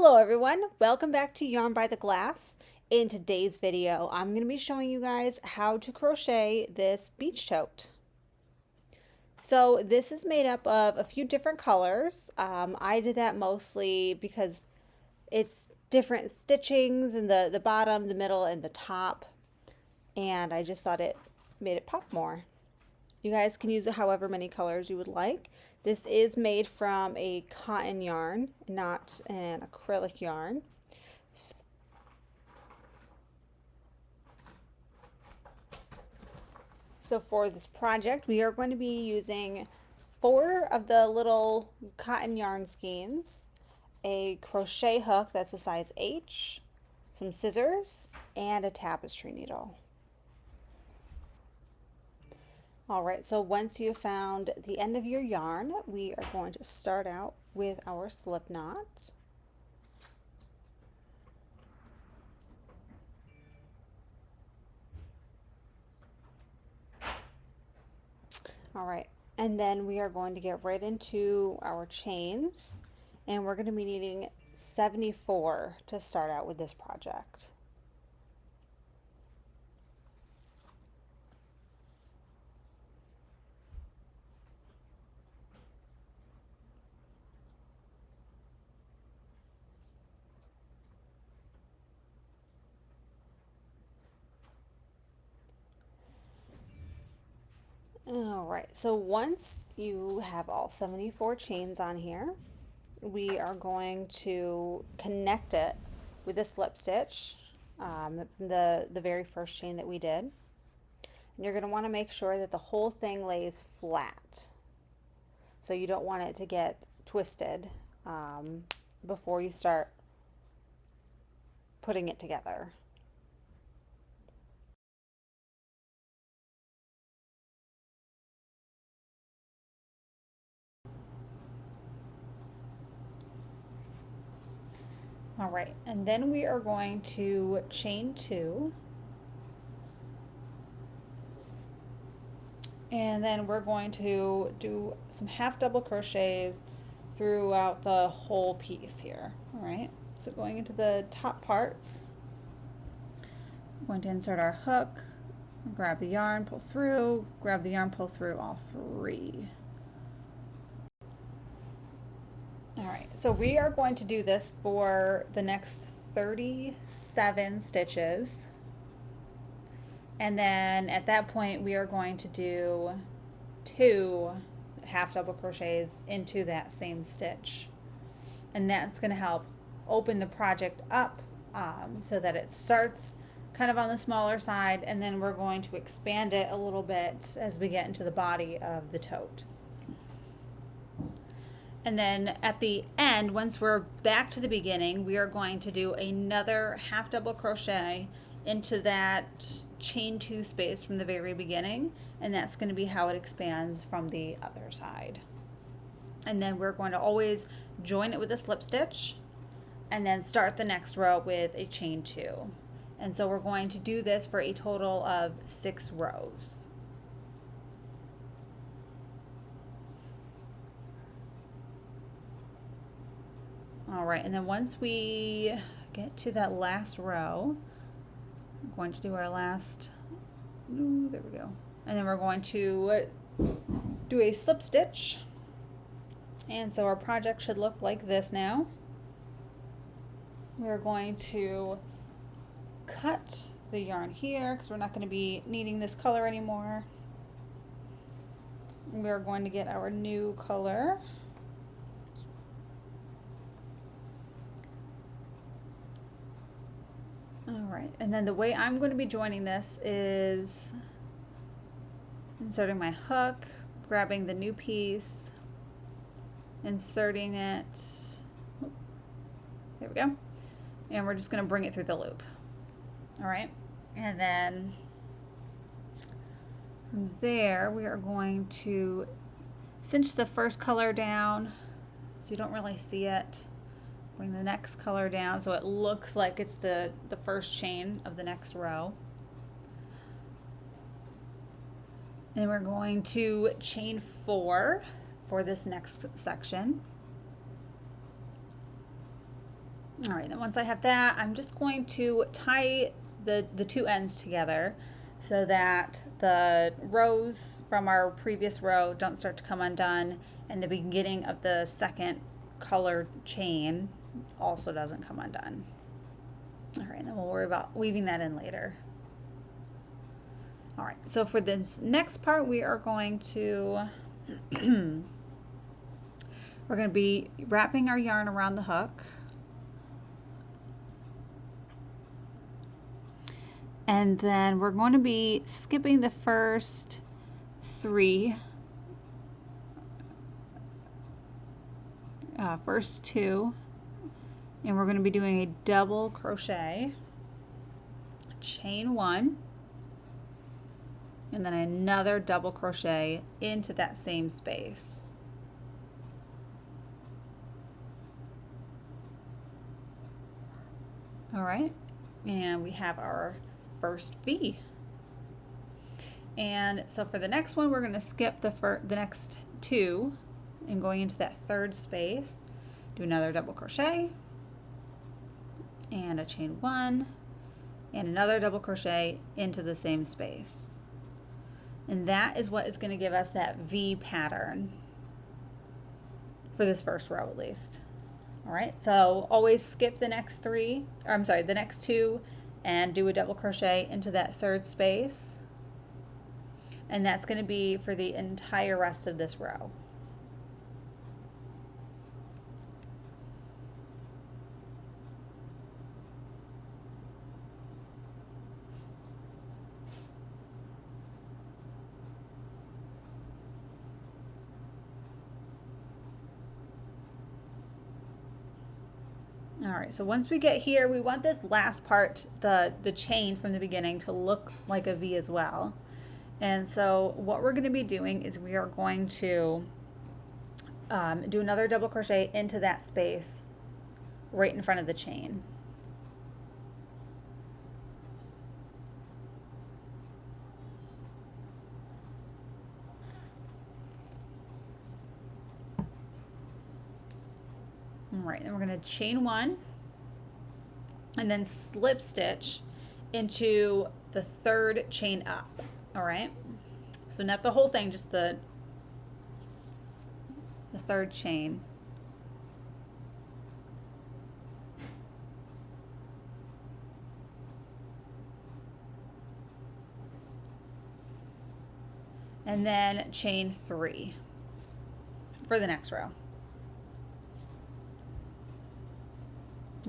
Hello everyone, welcome back to Yarn by the Glass. In today's video, I'm going to be showing you guys how to crochet this beach tote. So this is made up of a few different colors. I did that mostly because it's different stitchings in the bottom, the middle, and the top. And I just thought it made it pop more. You guys can use it however many colors you would like. This is made from a cotton yarn, not an acrylic yarn. So for this project, we are going to be using 4 of the little cotton yarn skeins, a crochet hook that's a size H, some scissors, and a tapestry needle. Alright, so once you've found the end of your yarn, we are going to start out with our slip knot. Alright, and then we are going to get right into our chains, and we're going to be needing 74 to start out with this project. Alright, so once you have all 74 chains on here, we are going to connect it with a slip stitch, the very first chain that we did. And you're going to want to make sure that the whole thing lays flat. So you don't want it to get twisted before you start putting it together. All right, and then we are going to chain 2. And then we're going to do some half double crochets throughout the whole piece here. All right, so going into the top parts, I'm going to insert our hook, grab the yarn, pull through, grab the yarn, pull through all 3. All right, so we are going to do this for the next 37 stitches. And then at that point, we are going to do 2 half double crochets into that same stitch. And that's going to help open the project up so that it starts kind of on the smaller side, and then we're going to expand it a little bit as we get into the body of the tote. And then at the end, once we're back to the beginning, we are going to do another half double crochet into that chain 2 space from the very beginning, and that's going to be how it expands from the other side. And then we're going to always join it with a slip stitch and then start the next row with a chain 2. And so we're going to do this for a total of 6 rows. All right, and then once we get to that last row, I'm going to do our last, there we go. And then we're going to do a slip stitch. And so our project should look like this now. We're going to cut the yarn here because we're not going to be needing this color anymore. We're going to get our new color. Alright, and then the way I'm going to be joining this is inserting my hook, grabbing the new piece, inserting it, there we go, and we're just going to bring it through the loop. Alright, and then from there we are going to cinch the first color down so you don't really see it. Bring the next color down so it looks like it's the first chain of the next row. And we're going to chain 4 for this next section. All right, then once I have that, I'm just going to tie the two ends together so that the rows from our previous row don't start to come undone, and the beginning of the second colored chain also doesn't come undone. All right, then we'll worry about weaving that in later. All right, so for this next part, we are going to we're going to be wrapping our yarn around the hook. And then we're going to be skipping the first first two, and we're going to be doing a double crochet, chain one, and then another double crochet into that same space. All right, and we have our first V. And so for the next one, we're going to skip the next two, and going into that third space, do another double crochet and a chain one and another double crochet into the same space. And that is what is going to give us that V pattern for this first row at least. All right, so always skip the next the next two, and do a double crochet into that third space. And that's going to be for the entire rest of this row. All right, so once we get here, we want this last part, the chain from the beginning, to look like a V as well. And so what we're going to be doing is we are going to do another double crochet into that space right in front of the chain. All right, then we're going to chain one and then slip stitch into the third chain up. All right, so not the whole thing, just the third chain. And then chain three for the next row.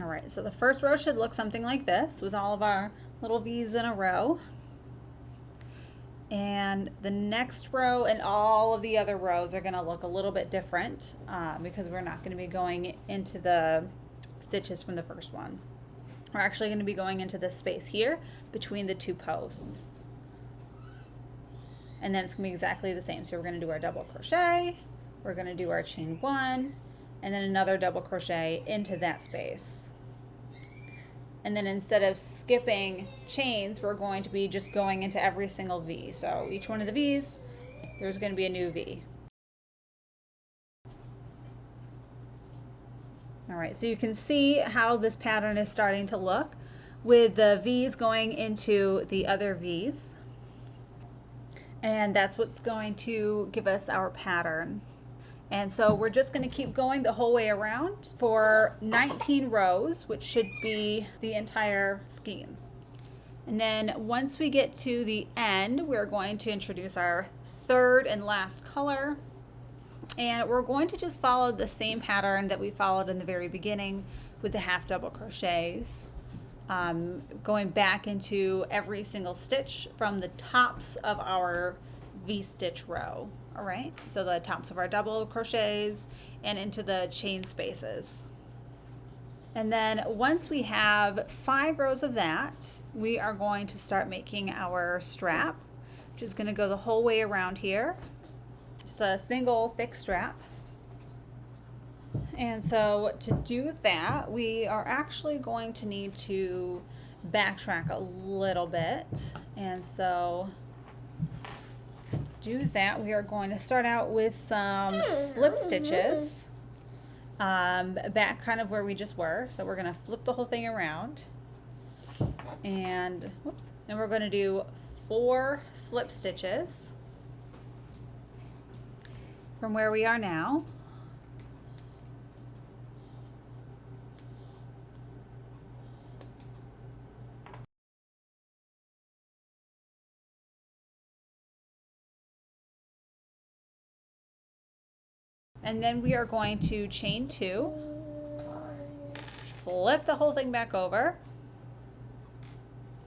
All right, so the first row should look something like this with all of our little V's in a row. And the next row and all of the other rows are going to look a little bit different because we're not going to be going into the stitches from the first one. We're actually going to be going into this space here between the two posts. And then it's going to be exactly the same. So we're going to do our double crochet, we're going to do our chain one, and then another double crochet into that space. And then instead of skipping chains, we're going to be just going into every single V. So each one of the V's, there's going to be a new V. All right, so you can see how this pattern is starting to look with the V's going into the other V's. And that's what's going to give us our pattern. And so we're just going to keep going the whole way around for 19 rows, which should be the entire skein. And then once we get to the end, we're going to introduce our third and last color. And we're going to just follow the same pattern that we followed in the very beginning with the half double crochets, going back into every single stitch from the tops of our V-stitch row. All right, so the tops of our double crochets and into the chain spaces. And then once we have 5 rows of that, we are going to start making our strap, which is going to go the whole way around here. Just a single thick strap. And so to do that, we are actually going to need to backtrack a little bit. And so do that, we are going to start out with some slip stitches. back kind of where we just were. So we're going to flip the whole thing around, and whoops, and we're going to do 4 slip stitches from where we are now. And then we are going to chain 2, flip the whole thing back over.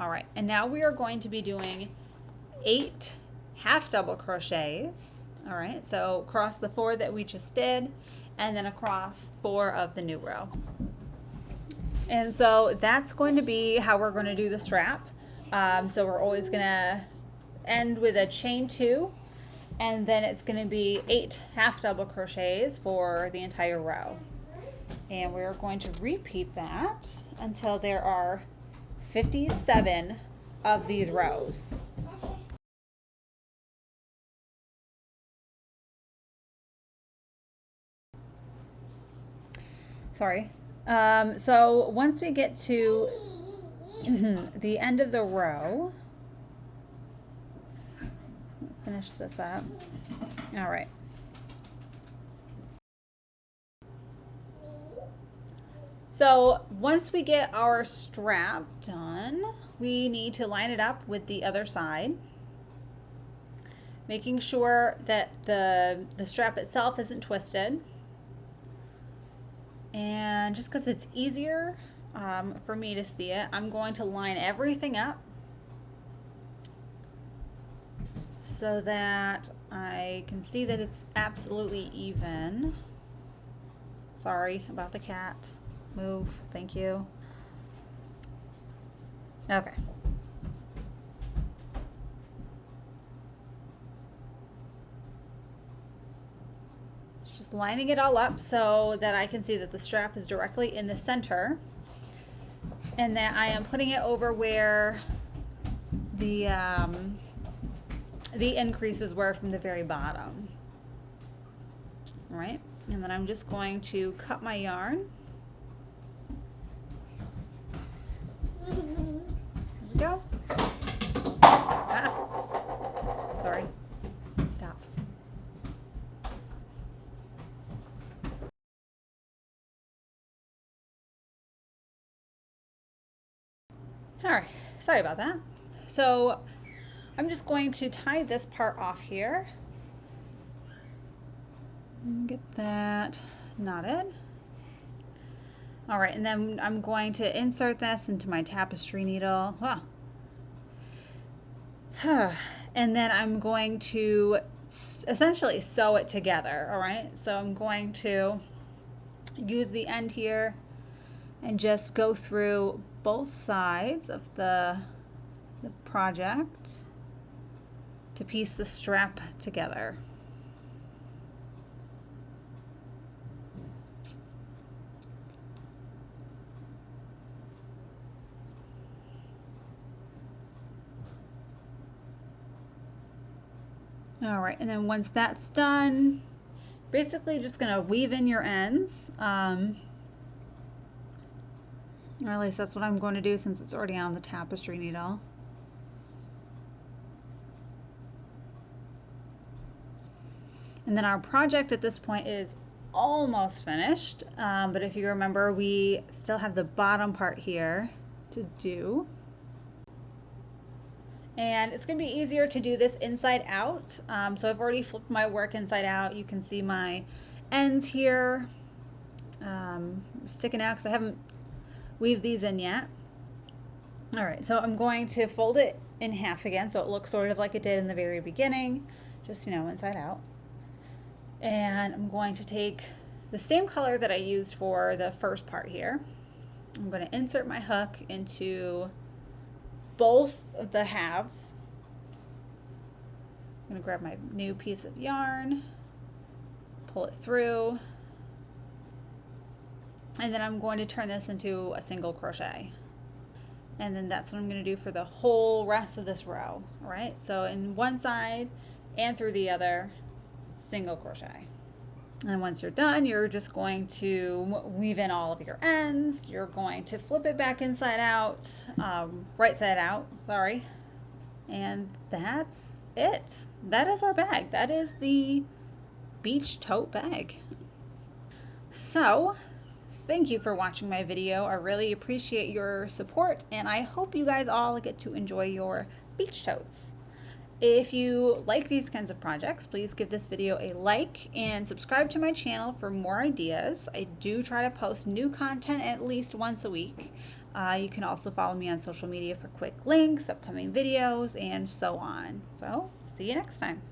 All right, and now we are going to be doing 8 half double crochets. All right, so across the 4 that we just did, and then across 4 of the new row. And so that's going to be how we're going to do the strap. So we're always going to end with a chain 2, and then it's going to be 8 half double crochets for the entire row. And we're going to repeat that until there are 57 of these rows. Sorry. So once we get to the end of the row, finish this up. All right. So once we get our strap done, we need to line it up with the other side, making sure that the strap itself isn't twisted. And just because it's easier for me to see it, I'm going to line everything up so that I can see that it's absolutely even. Sorry about the cat. Move, thank you. Okay. Just lining it all up so that I can see that the strap is directly in the center, and that I am putting it over where the increases were from the very bottom. All right, and then I'm just going to cut my yarn. There we go. Ah. Sorry. Stop. All right, sorry about that. So I'm just going to tie this part off here and get that knotted. All right, and then I'm going to insert this into my tapestry needle. Wow. And then I'm going to essentially sew it together, all right? So I'm going to use the end here and just go through both sides of the project to piece the strap together. All right, and then once that's done, basically just gonna weave in your ends. Or at least that's what I'm going to do since it's already on the tapestry needle. And then our project at this point is almost finished, but if you remember, we still have the bottom part here to do. And it's going to be easier to do this inside out. So I've already flipped my work inside out. You can see my ends here sticking out because I haven't weaved these in yet. All right, so I'm going to fold it in half again so it looks sort of like it did in the very beginning, just, you know, inside out. And I'm going to take the same color that I used for the first part here. I'm going to insert my hook into both of the halves. I'm going to grab my new piece of yarn, pull it through, and then I'm going to turn this into a single crochet. And then that's what I'm going to do for the whole rest of this row. All right, so in one side and through the other, single crochet. And once you're done, you're just going to weave in all of your ends. You're going to flip it back inside out, right side out, sorry. And that's it. That is our bag. That is the beach tote bag. So, thank you for watching my video. I really appreciate your support, and I hope you guys all get to enjoy your beach totes. If you like these kinds of projects, please give this video a like and subscribe to my channel for more ideas. I do try to post new content at least once a week. You can also follow me on social media for quick links, upcoming videos, and so on. So, see you next time.